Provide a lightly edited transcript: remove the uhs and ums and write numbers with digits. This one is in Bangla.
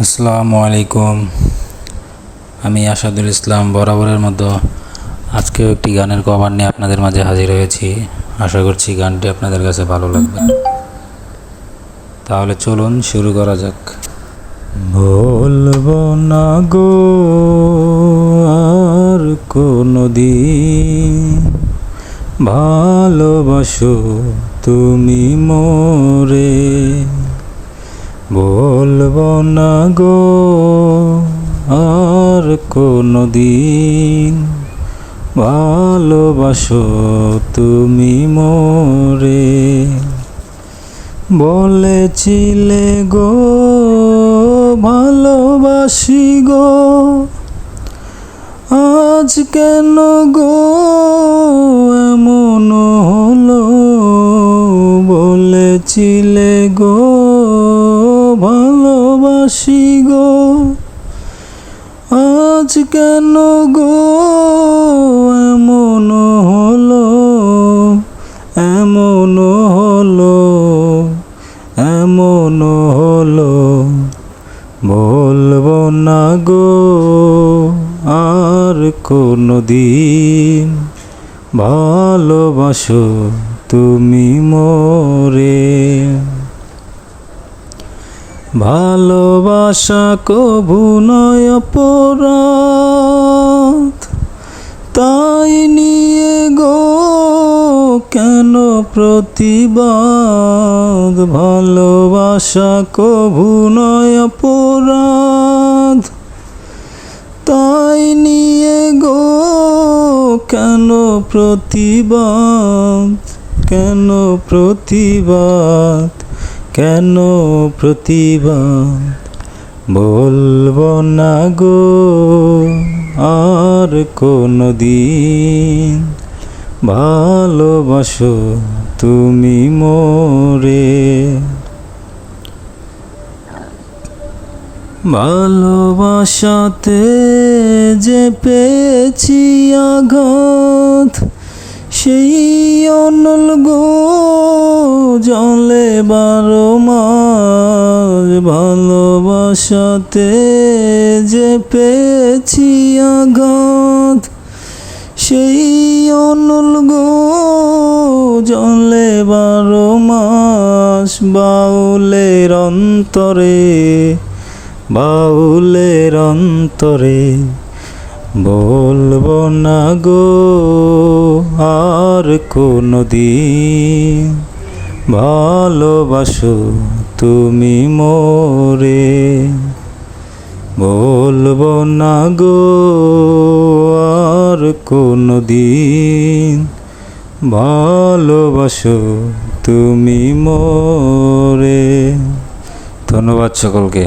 আসসালামু আলাইকুম। আমি আসাদুল ইসলাম বরাবরের মতো আজকেও একটি গানের কভার নিয়ে আপনাদের মাঝে হাজির হয়েছি। আশা করছি গানটি আপনাদের কাছে ভালো লাগবে। তাহলে চলুন শুরু করা যাক। বলবো না গো আর কোনোদিন, ভালোবাসো তুমি মোরে। বলবো না গো আর কোনোদিন, ভালোবাসো তুমি মোরে। বলেছিলে গো ভালোবাসি গো, আজ কেন গো এমন হলো। বলেছিলে গো ভালোবাসি গো, আজ কেন গো এমন হলো। এমন হলো, এমন হলো। বলবো না গো আর কোনোদিন, ভালোবাসো তুমি মোরে। ভালোবাসা কভু নয় অপরাধ, তাই নিয়ে গো কেন প্রতিবাদ। ভালোবাসা কভু নয় অপরাধ, তাই নিয়ে গো কেন প্রতিবাদ। কেন প্রতিবাদ, কেন প্রতিবাদ। বলবো না গো আর কোনোদিন, ভালোবাসো তুমি মোরে। ভালোবাসাতে যে পেয়েছি আঘাত, সেই অনল গো জলে 12 মাস। ভালোবাসাতে যে পেয়েছি আঘাত, সেই অনল গো জলে 12 মাস। বাউলের অন্তরে, বাউলের অন্তরে। বলবো না গো আর কোনোদিন, ভালোবাসো তুমি মোরে। বলবো না গো আর কোনোদিন, ভালোবাসো তুমি মোরে। ধন্যবাদ সকলকে।